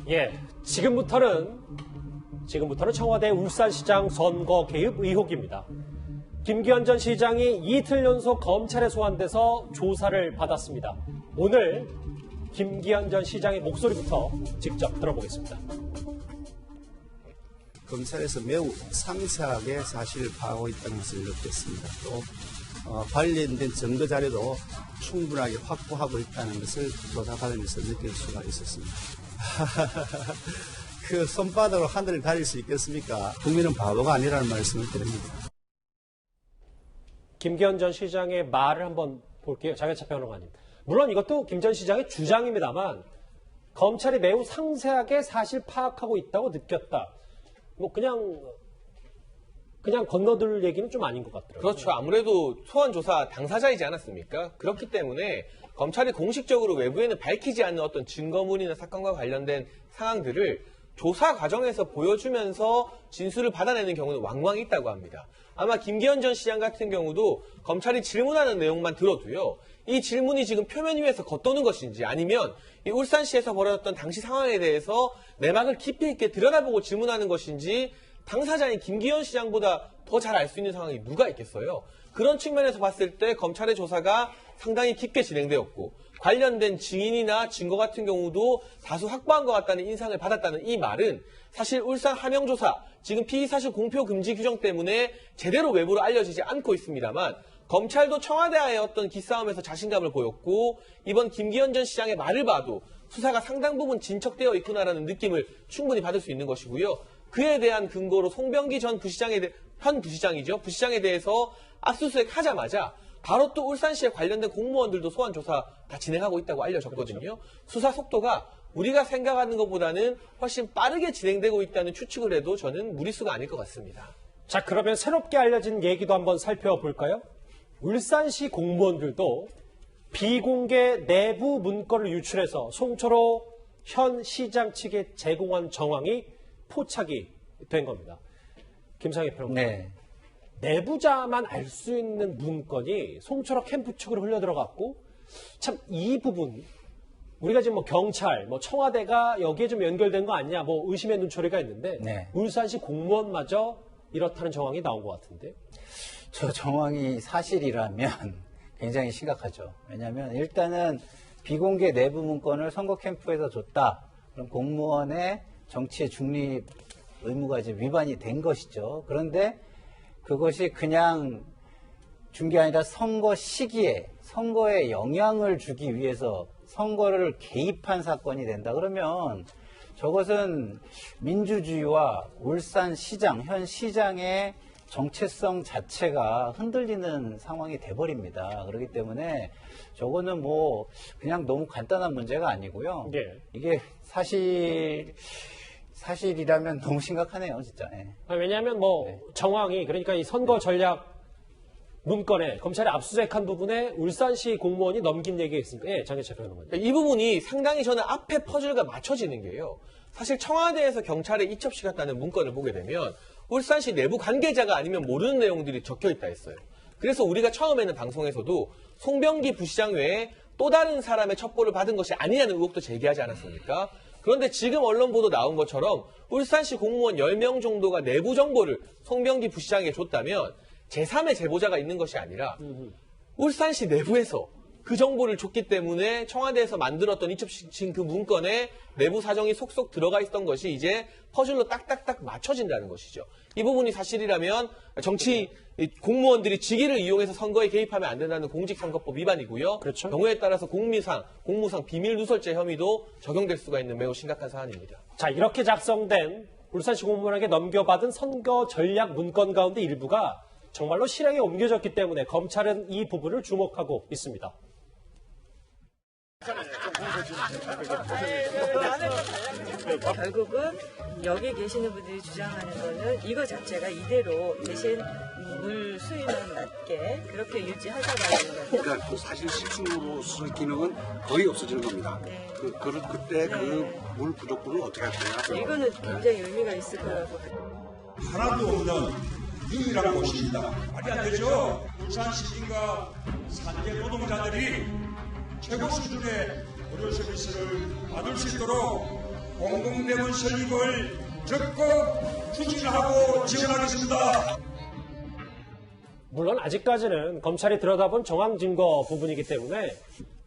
예, 지금부터는 청와대 울산시장 선거 개입 의혹입니다. 김기현 전 시장이 이틀 연속 검찰에 소환돼서 조사를 받았습니다. 오늘 김기현 전 시장의 목소리부터 직접 들어보겠습니다. 검찰에서 매우 상세하게 사실을 파악하고 있다는 것을 느꼈습니다. 또 관련된 증거 자료도 충분하게 확보하고 있다는 것을 조사받으면서 느낄 수가 있었습니다. 그 손바닥으로 하늘을 가릴 수 있겠습니까? 국민은 바보가 아니라는 말씀을 드립니다. 김기현 전 시장의 말을 한번 볼게요. 장혜차 평론가님. 물론 이것도 김 전 시장의 주장입니다만 검찰이 매우 상세하게 사실 파악하고 있다고 느꼈다. 뭐 그냥 건너들 얘기는 좀 아닌 것 같더라고요. 그렇죠. 아무래도 소환조사 당사자이지 않았습니까? 그렇기 때문에 검찰이 공식적으로 외부에는 밝히지 않는 어떤 증거물이나 사건과 관련된 상황들을 조사 과정에서 보여주면서 진술을 받아내는 경우는 왕왕 있다고 합니다. 아마 김기현 전 시장 같은 경우도 검찰이 질문하는 내용만 들어도요. 이 질문이 지금 표면 위에서 겉도는 것인지 아니면 이 울산시에서 벌어졌던 당시 상황에 대해서 내막을 깊이 있게 들여다보고 질문하는 것인지 당사자인 김기현 시장보다 더 잘 알 수 있는 상황이 누가 있겠어요? 그런 측면에서 봤을 때 검찰의 조사가 상당히 깊게 진행되었고 관련된 증인이나 증거 같은 경우도 다수 확보한 것 같다는 인상을 받았다는 이 말은 사실 울산 하명조사, 지금 피의사실 공표 금지 규정 때문에 제대로 외부로 알려지지 않고 있습니다만 검찰도 청와대와의 어떤 기싸움에서 자신감을 보였고 이번 김기현 전 시장의 말을 봐도 수사가 상당 부분 진척되어 있구나라는 느낌을 충분히 받을 수 있는 것이고요. 그에 대한 근거로 송병기 전 현 부시장에 대해서 압수수색 하자마자 바로 또 울산시에 관련된 공무원들도 소환 조사 다 진행하고 있다고 알려졌거든요. 그렇죠. 수사 속도가 우리가 생각하는 것보다는 훨씬 빠르게 진행되고 있다는 추측을 해도 저는 무리수가 아닐 것 같습니다. 자, 그러면 새롭게 알려진 얘기도 한번 살펴볼까요? 울산시 공무원들도 비공개 내부 문건을 유출해서 송철호 현 시장 측에 제공한 정황이 포착이 된 겁니다. 김상희 평론가. 네. 내부자만 알 수 있는 문건이 송철호 캠프 측으로 흘러들어갔고 참 이 부분 우리가 지금 뭐 경찰, 뭐 청와대가 여기에 좀 연결된 거 아니냐 뭐 의심의 눈초리가 있는데 네. 울산시 공무원마저 이렇다는 정황이 나온 것 같은데. 저 정황이 사실이라면 굉장히 심각하죠. 왜냐하면 일단은 비공개 내부 문건을 선거 캠프에서 줬다. 그럼 공무원의 정치의 중립 의무가 이제 위반이 된 것이죠. 그런데 그것이 그냥 준 게 아니라 선거 시기에 선거에 영향을 주기 위해서 선거를 개입한 사건이 된다. 그러면 저것은 민주주의와 울산시장, 현 시장의 정체성 자체가 흔들리는 상황이 돼버립니다. 그렇기 때문에 저거는 뭐 그냥 너무 간단한 문제가 아니고요. 네. 이게 사실이라면 너무 심각하네요, 진짜. 네. 왜냐하면 뭐 정황이 그러니까 이 선거 전략 문건에 검찰이 압수수색한 부분에 울산시 공무원이 넘긴 얘기가 있으니까 장혜철 평론가님. 이 부분이 상당히 저는 앞에 퍼즐과 맞춰지는 게요. 사실 청와대에서 경찰에 이첩시켰다는 문건을 보게 되면 울산시 내부 관계자가 아니면 모르는 내용들이 적혀 있다 했어요. 그래서 우리가 처음에는 방송에서도 송병기 부시장 외에 또 다른 사람의 첩보를 받은 것이 아니냐는 의혹도 제기하지 않았습니까? 그런데 지금 언론 보도 나온 것처럼 울산시 공무원 10명 정도가 내부 정보를 송병기 부시장에게 줬다면 제3의 제보자가 있는 것이 아니라 울산시 내부에서 그 정보를 줬기 때문에 청와대에서 만들었던 이첩시킨 그 문건에 내부 사정이 속속 들어가 있던 것이 이제 퍼즐로 딱딱딱 맞춰진다는 것이죠. 이 부분이 사실이라면 공무원들이 직위를 이용해서 선거에 개입하면 안 된다는 공직선거법 위반이고요. 그렇죠. 경우에 따라서 공무상 비밀 누설죄 혐의도 적용될 수가 있는 매우 심각한 사안입니다. 자, 이렇게 작성된 울산시 공무원에게 넘겨받은 선거 전략 문건 가운데 일부가 정말로 실행에 옮겨졌기 때문에 검찰은 이 부분을 주목하고 있습니다. 결국은 여기 계시는 분들이 주장하는 거는 이거 자체가 이대로 대신 물 수위는 낮게 그렇게 유지하자라는 거예요. 그러니까 그 사실 식수로서의 기능은 거의 없어지는 겁니다. 네. 그때 그 물 부족분을 어떻게 할 거냐? 이거는 굉장히 의미가 있을 거라고. 하나도 없는 유일한 곳입니다. 말이 안 되죠? 울산 시민과 산재 노동자들이 최고 수준의 의료 서비스를 받을 수 있도록 공공병원 설립을 적극 추진하고 지원하겠습니다. 물론 아직까지는 검찰이 들여다본 정황 증거 부분이기 때문에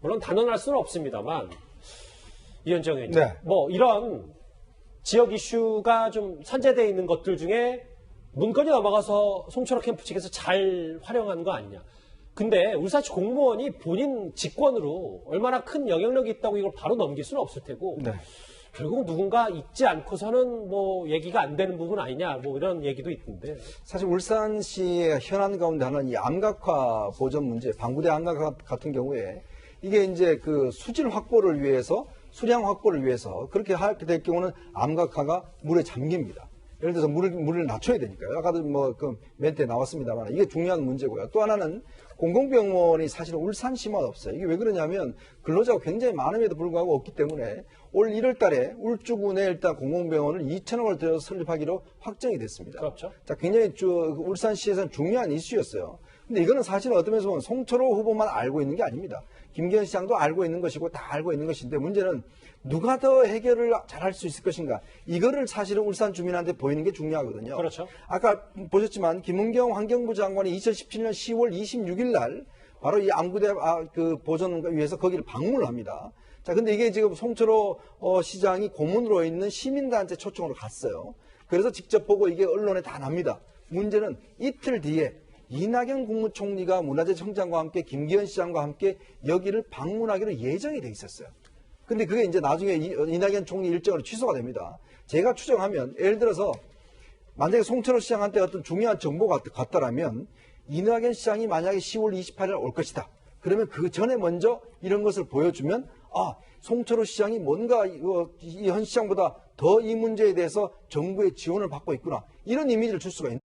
물론 단언할 수는 없습니다만 이현정 의원님, 네. 뭐 이런 지역 이슈가 좀 산재되어 있는 것들 중에 문건이 넘어가서 송철호 캠프 측에서 잘 활용한 거 아니냐. 근데 울산시 공무원이 본인 직권으로 얼마나 큰 영향력이 있다고 이걸 바로 넘길 수는 없을 테고 네. 결국 누군가 있지 않고서는 뭐 얘기가 안 되는 부분 아니냐 뭐 이런 얘기도 있던데. 사실 울산시의 현안 가운데 하나는 이 암각화 보전 문제, 방구대 암각화 같은 경우에 이게 이제 그 수질 확보를 위해서, 수량 확보를 위해서 그렇게 하게 될 경우는 암각화가 물에 잠깁니다. 예를 들어서 물을 낮춰야 되니까요. 아까도 뭐 그 멘트에 나왔습니다만 이게 중요한 문제고요. 또 하나는 공공병원이 사실은 울산시만 없어요. 이게 왜 그러냐면 근로자가 굉장히 많음에도 불구하고 없기 때문에 올 1월 달에 울주군에 일단 공공병원을 2천억을 들여서 설립하기로 확정이 됐습니다. 그렇죠. 자, 굉장히 울산시에서는 중요한 이슈였어요. 근데 이거는 사실 어떤 면에서 보면 송철호 후보만 알고 있는 게 아닙니다. 김기현 시장도 알고 있는 것이고 다 알고 있는 것인데 문제는 누가 더 해결을 잘할 수 있을 것인가. 이거를 사실은 울산 주민한테 보이는 게 중요하거든요. 그렇죠. 아까 보셨지만 김은경 환경부 장관이 2017년 10월 26일 날 바로 이 암구대 그 보존을 위해서 거기를 방문을 합니다. 자, 근데 이게 지금 송철호 시장이 고문으로 있는 시민단체 초청으로 갔어요. 그래서 직접 보고 이게 언론에 다 납니다. 문제는 이틀 뒤에 이낙연 국무총리가 문화재청장과 함께 김기현 시장과 함께 여기를 방문하기로 예정이 돼 있었어요. 근데 그게 이제 나중에 이낙연 총리 일정으로 취소가 됩니다. 제가 추정하면 예를 들어서 만약에 송철호 시장한테 어떤 중요한 정보가 갔다라면 이낙연 시장이 만약에 10월 28일 올 것이다. 그러면 그 전에 먼저 이런 것을 보여주면 송철호 시장이 뭔가 이 현 시장보다 더 이 문제에 대해서 정부의 지원을 받고 있구나. 이런 이미지를 줄 수가 있는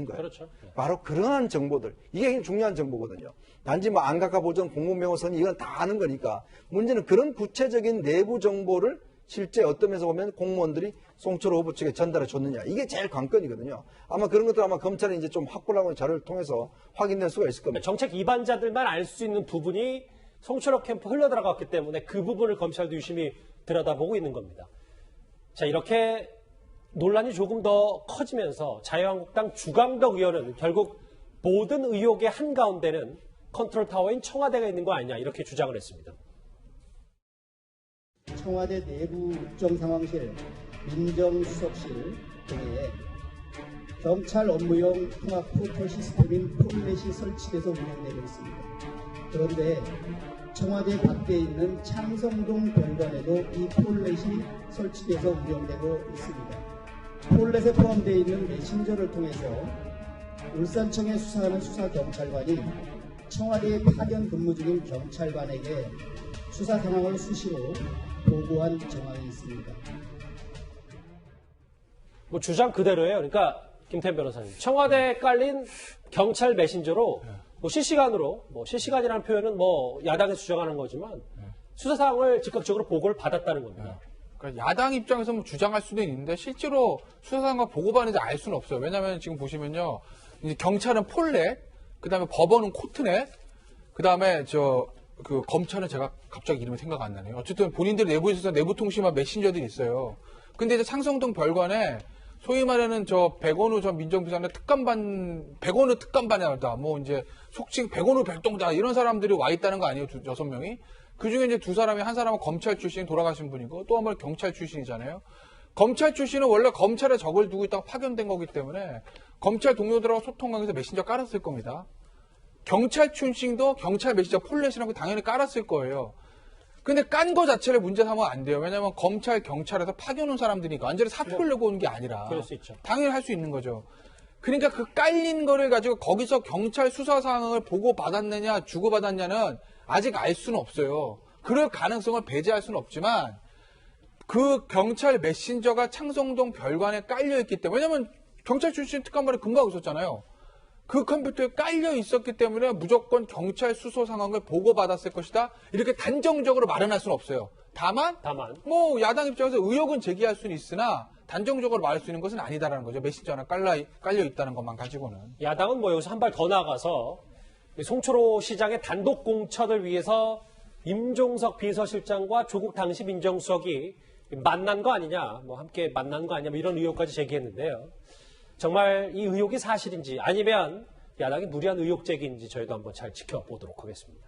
거예요. 그렇죠. 바로 그러한 정보들, 이게 굉장히 중요한 정보거든요. 단지 뭐 안각화 보전, 공공병원선 이건 다 아는 거니까 문제는 그런 구체적인 내부 정보를 실제 어떤 면에서 보면 공무원들이 송철호 후보 측에 전달해 줬느냐, 이게 제일 관건이거든요. 아마 그런 것들 아마 검찰이 이제 좀 확보를 하고 자료를 통해서 확인될 수가 있을 겁니다. 정책 위반자들만 알 수 있는 부분이 송철호 캠프 흘러들어갔기 때문에 그 부분을 검찰도 유심히 들여다보고 있는 겁니다. 자, 이렇게 논란이 조금 더 커지면서 자유한국당 주광덕 의원은 결국 모든 의혹의 한가운데는 컨트롤타워인 청와대가 있는 거 아니냐 이렇게 주장을 했습니다. 청와대 내부 국정상황실, 민정수석실 등에 경찰 업무용 통합 포털 시스템인 폴렛이 설치돼서 운영되고 있습니다. 그런데 청와대 밖에 있는 창성동 본관에도 이 폴렛이 설치돼서 운영되고 있습니다. 폴렛에 포함되어 있는 메신저를 통해서 울산청에 수사하는 수사경찰관이 청와대에 파견 근무 중인 경찰관에게 수사 상황을 수시로 보고한 정황이 있습니다. 뭐 주장 그대로예요. 그러니까 김태현 변호사님, 청와대에 깔린 경찰 메신저로 뭐 실시간으로, 뭐 실시간이라는 표현은 뭐 야당에서 주장하는 거지만 수사 상황을 즉각적으로 보고를 받았다는 겁니다. 그러니까 야당 입장에서 뭐 주장할 수도 있는데 실제로 수사상과 보고받는지 알 수는 없어요. 왜냐하면 지금 보시면요, 이제 경찰은 폴렛, 그다음에 법원은 코트넷, 그다음에 그 검찰은 제가 갑자기 이름이 생각 안 나네요. 어쨌든 본인들 내부에 있어서 내부 통신만 메신저들이 있어요. 근데 이제 창성동 별관에 소위 말하는 백원우 전 민정비서관의 백원우 특감반이다. 뭐 이제 속칭 백원우 별동다 이런 사람들이 와 있다는 거 아니에요? 6명이? 그 중에 이제 두 사람이, 한 사람은 검찰 출신 돌아가신 분이고 또 한 번 경찰 출신이잖아요. 검찰 출신은 원래 검찰에 적을 두고 있다가 파견된 거기 때문에 검찰 동료들하고 소통하기 위해서 메신저 깔았을 겁니다. 경찰 출신도 경찰 메신저 폴렛이라는 거 당연히 깔았을 거예요. 근데 깐 거 자체를 문제 삼으면 안 돼요. 왜냐하면 검찰, 경찰에서 파견 온 사람들이니까 완전히 사표를 내고 온 게 아니라 그럴 수 있죠. 당연히 할 수 있는 거죠. 그러니까 그 깔린 거를 가지고 거기서 경찰 수사 상황을 보고 받았느냐 주고 받았냐는 아직 알 수는 없어요. 그럴 가능성을 배제할 수는 없지만 그 경찰 메신저가 창성동 별관에 깔려 있기 때문에, 왜냐면 경찰 출신 특감반에 근무하고 있었잖아요. 그 컴퓨터에 깔려 있었기 때문에 무조건 경찰 수소 상황을 보고받았을 것이다. 이렇게 단정적으로 말은 할 수는 없어요. 다만 뭐 야당 입장에서 의혹은 제기할 수는 있으나 단정적으로 말할 수 있는 것은 아니다라는 거죠. 메신저 하나 깔려 있다는 것만 가지고는. 야당은 뭐 여기서 한 발 더 나가서 송철호 시장의 단독 공천을 위해서 임종석 비서실장과 조국 당시 민정수석이 만난 거 아니냐, 뭐 함께 만난 거 아니냐, 뭐 이런 의혹까지 제기했는데요. 정말 이 의혹이 사실인지 아니면 야당이 무리한 의혹 제기인지 저희도 한번 잘 지켜보도록 하겠습니다.